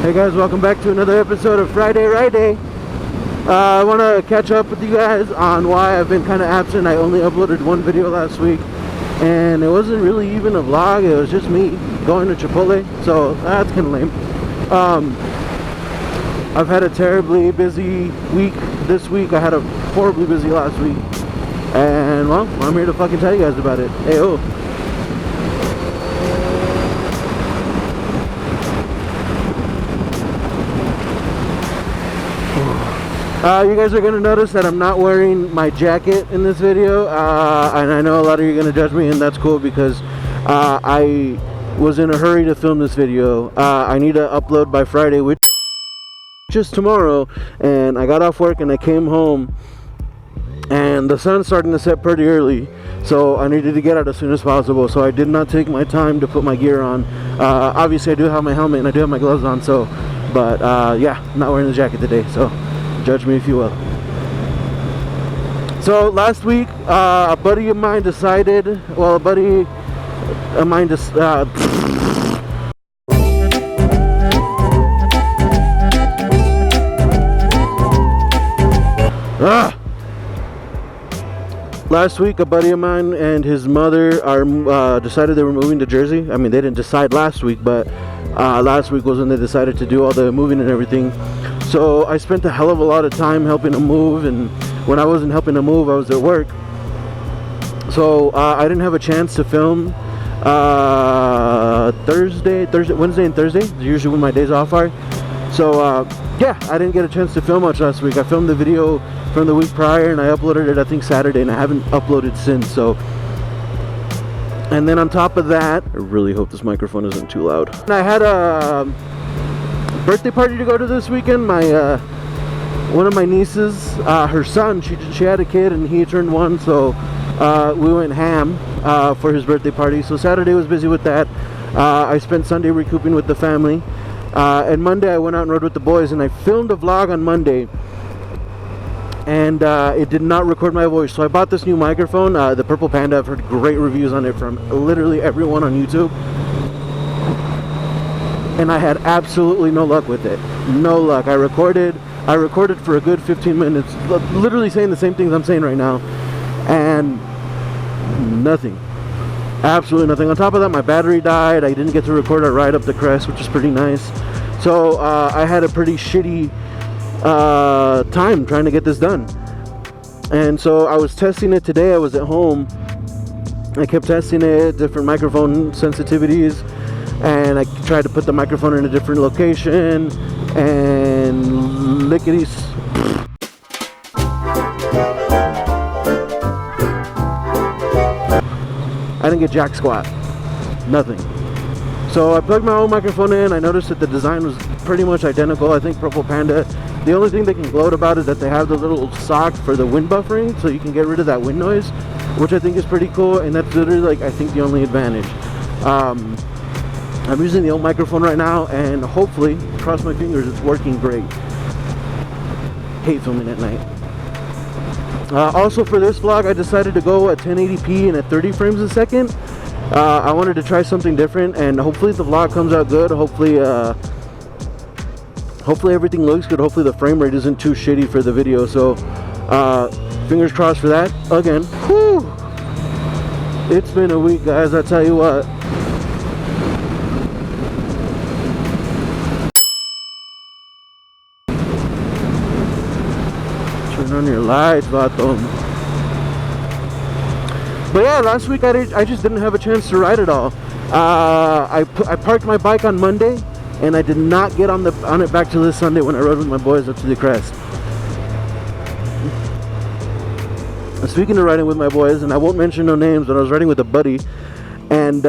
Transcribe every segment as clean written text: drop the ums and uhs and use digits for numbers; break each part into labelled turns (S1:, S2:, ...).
S1: Hey guys, welcome back to another episode of Friday Ride Day. I want to catch up with you guys on why I've been kind of absent. I only uploaded one video last week, and it wasn't really even a vlog. It was just me going to Chipotle, so that's kind of lame. I've had a terribly busy week this week. I had a horribly busy last week, and well, I'm here to fucking tell you guys about it. Hey, oh. You guys are going to notice that I'm not wearing my jacket in this video, and I know a lot of you are going to judge me, and that's cool because I was in a hurry to film this video. I need to upload by Friday, which is tomorrow, and I got off work and I came home and the sun's starting to set pretty early, so I needed to get out as soon as possible, so I did not take my time to put my gear on. Obviously I do have my helmet and I do have my gloves on, so but yeah, I'm not wearing the jacket today, so judge me if you will. So last week, a buddy of mine decided, well, a buddy of mine just, last week, a buddy of mine and his mother are decided they were moving to Jersey. I mean, they didn't decide last week, but last week was when they decided to do all the moving and everything. So I spent a hell of a lot of time helping them move, and when I wasn't helping them move, I was at work. So I didn't have a chance to film Wednesday and Thursday. Usually when my days off are. So yeah, I didn't get a chance to film much last week. I filmed the video from the week prior and I uploaded it I think Saturday, and I haven't uploaded since. So, and then on top of that, I really hope this microphone isn't too loud. And I had a birthday party to go to this weekend. My one of my nieces, her son, she had a kid and he turned 1, so we went ham for his birthday party. So Saturday was busy with that. I spent Sunday recouping with the family, and Monday I went out and rode with the boys, and I filmed a vlog on Monday, and it did not record my voice. So I bought this new microphone, the Purple Panda. I've heard great reviews on it from literally everyone on YouTube, and I had absolutely no luck with it. No luck. I recorded for a good 15 minutes, literally saying the same things I'm saying right now, and nothing. Absolutely nothing. On top of that, my battery died. I didn't get to record a ride up the crest, which is pretty nice. So I had a pretty shitty time trying to get this done. And so I was testing it today. I was at home. I kept testing it, different microphone sensitivities, and I tried to put the microphone in a different location, and lickety. I didn't get jack squat. Nothing. So I plugged my own microphone in. I noticed that the design was pretty much identical. I think Purple Panda, the only thing they can gloat about is that they have the little sock for the wind buffering, so you can get rid of that wind noise, which I think is pretty cool, and that's literally, like, I think the only advantage. I'm using the old microphone right now, and hopefully, cross my fingers, it's working great. Hate filming at night. Also for this vlog, I decided to go at 1080p and at 30 frames a second. I wanted to try something different, and hopefully the vlog comes out good. Hopefully everything looks good. Hopefully the frame rate isn't too shitty for the video. So fingers crossed for that. Again, whew, it's been a week, guys, I tell you what. Turn on your lights, vato. But yeah, last week I just didn't have a chance to ride at all. I parked my bike on Monday, and I did not get on it back till this Sunday when I rode with my boys up to the crest. Speaking of riding with my boys, and I won't mention no names, but I was riding with a buddy, and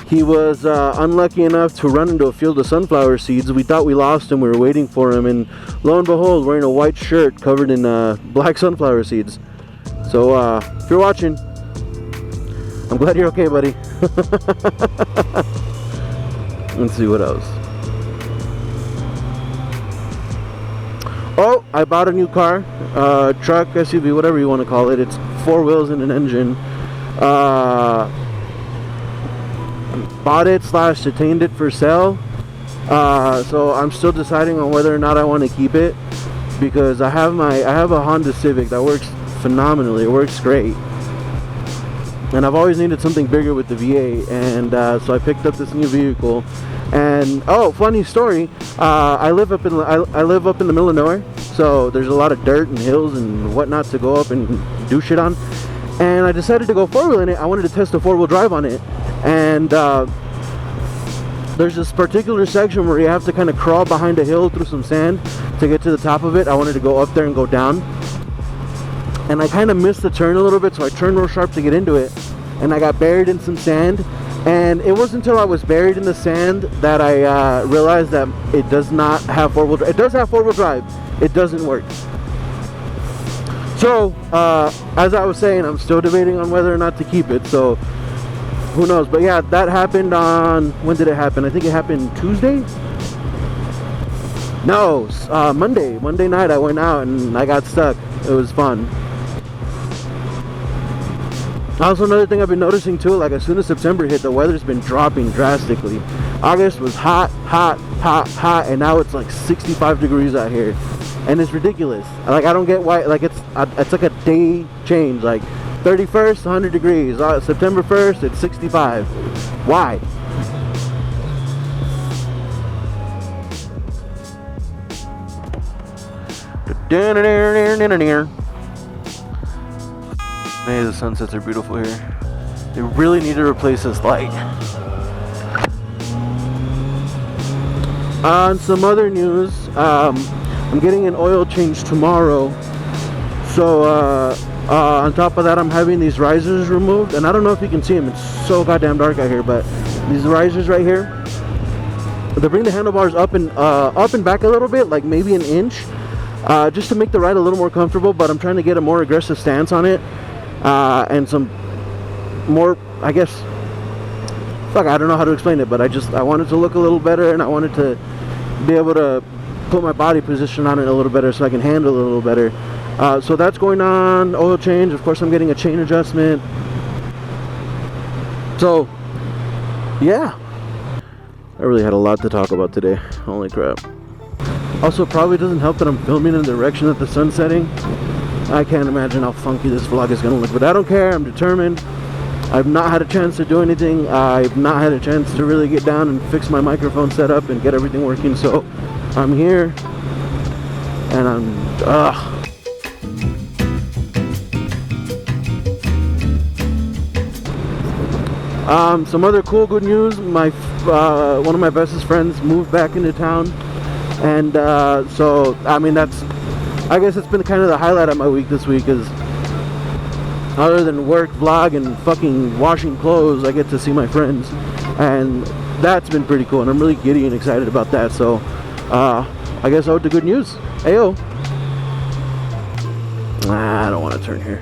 S1: he was unlucky enough to run into a field of sunflower seeds. We thought we lost him. We were waiting for him, and lo and behold, wearing a white shirt covered in black sunflower seeds. So if you're watching, I'm glad you're okay, buddy. Let's see what else. Oh, I bought a new car, truck, SUV, whatever you want to call it. It's 4 wheels and an engine. Bought it / detained it for sale. So I'm still deciding on whether or not I want to keep it, because I have a Honda Civic that works phenomenally. It works great, and I've always needed something bigger with the V8, and so I picked up this new vehicle. And oh, funny story, I live up in the middle of nowhere, so there's a lot of dirt and hills and whatnot to go up and do shit on. And I decided to go four-wheel in it. I wanted to test a four-wheel drive on it, and there's this particular section where you have to kind of crawl behind a hill through some sand to get to the top of it. I wanted to go up there and go down, and I kind of missed the turn a little bit, so I turned real sharp to get into it, and I got buried in some sand. And it wasn't until I was buried in the sand that I realized that it does not have four-wheel drive. It does have four-wheel drive. It doesn't work. So, as I was saying, I'm still debating on whether or not to keep it. So, who knows? But yeah, that happened on... When did it happen? I think it happened Tuesday? No, Monday. Monday night I went out and I got stuck. It was fun. Also, another thing I've been noticing too, like as soon as September hit, the weather's been dropping drastically. August was hot, and now it's like 65 degrees out here, and it's ridiculous. Like, I don't get why. Like, it's like a day change. Like 31st, 100 degrees. September 1st, it's 65. Why? Hey, the sunsets are beautiful here. They really need to replace this light. On some other news, I'm getting an oil change tomorrow. So on top of that, I'm having these risers removed, and I don't know if you can see them. It's so goddamn dark out here, but these risers right here, they bring the handlebars up and back a little bit, like maybe an inch, just to make the ride a little more comfortable. But I'm trying to get a more aggressive stance on it. And some more, I guess, I don't know how to explain it, but I wanted to look a little better, and I wanted to be able to put my body position on it a little better so I can handle it a little better. So that's going on. Oil change, of course I'm getting a chain adjustment. So yeah, I really had a lot to talk about today. Holy crap. Also, probably doesn't help that I'm filming in the direction that the sun's setting. I can't imagine how funky this vlog is going to look, but I don't care. I'm determined. I've not had a chance to do anything. I've not had a chance to really get down and fix my microphone setup and get everything working, so I'm here, and some other cool good news. One of my bestest friends moved back into town, and so I mean, I guess it's been kind of the highlight of my week this week, is other than work, vlog, and fucking washing clothes, I get to see my friends, and that's been pretty cool, and I'm really giddy and excited about that. So I guess out to good news. Ayo. I don't want to turn here.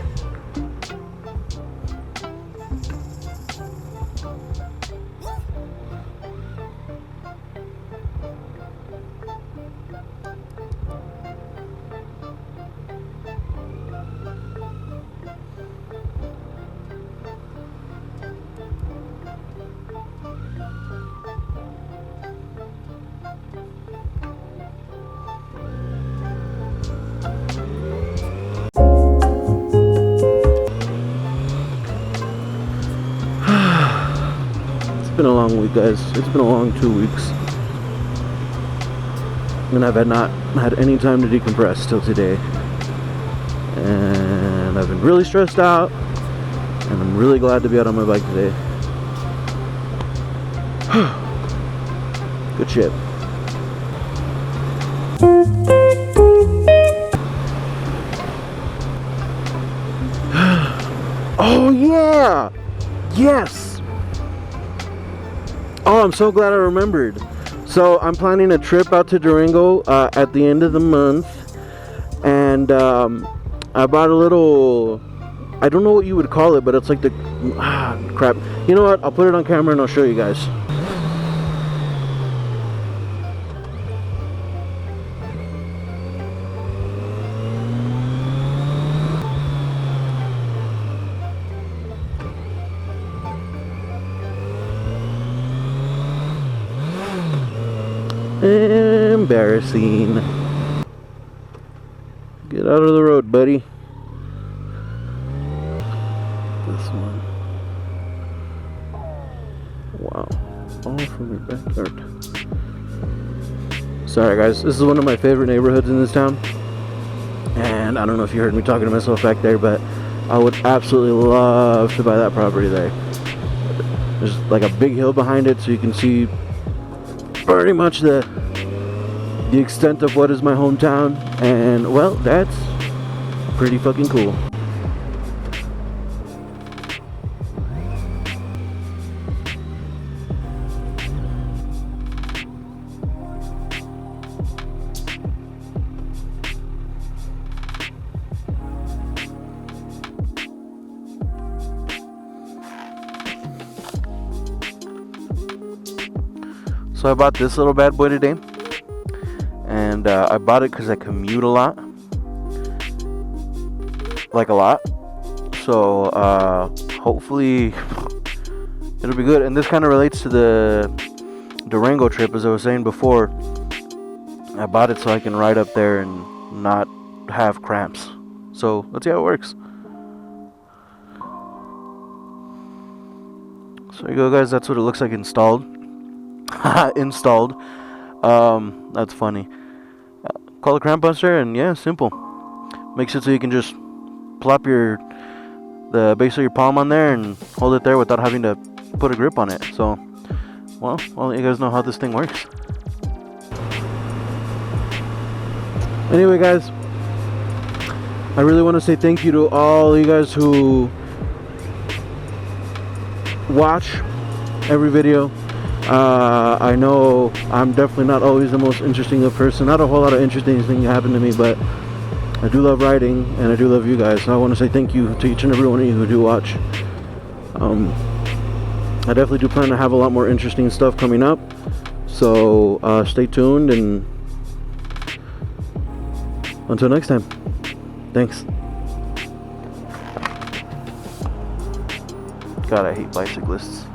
S1: It's been a long week, guys. It's been a long 2 weeks, and I've not had any time to decompress till today, and I've been really stressed out, and I'm really glad to be out on my bike today. Good shit. Oh yeah! Yes! Oh, I'm so glad I remembered. So I'm planning a trip out to Durango at the end of the month, and I bought a little, I don't know what you would call it, but it's like the crap. You know what? I'll put it on camera and I'll show you guys. embarrassing. Get out of the road, buddy. This one. Wow. All from your backyard. Sorry guys, this is one of my favorite neighborhoods in this town. And I don't know if you heard me talking to myself back there, but I would absolutely love to buy that property there. There's like a big hill behind it, so you can see pretty much the extent of what is my hometown. And well, that's pretty fucking cool. So I bought this little bad boy today, and I bought it because I commute a lot, like a lot. So hopefully it'll be good. And this kind of relates to the Durango trip, as I was saying before. I bought it so I can ride up there and not have cramps. So let's see how it works. So there you go, guys. That's what it looks like installed. Installed. That's funny. Call the cramp buster, and yeah, simple. Makes it so you can just plop the base of your palm on there and hold it there without having to put a grip on it. So, well, I'll let you guys know how this thing works. Anyway, guys, I really want to say thank you to all you guys who watch every video. I know I'm definitely not always the most interesting of person. Not a whole lot of interesting things happen to me, but I do love writing and I do love you guys. So I want to say thank you to each and every one of you who do watch. I definitely do plan to have a lot more interesting stuff coming up. So stay tuned, and until next time, thanks. God, I hate bicyclists.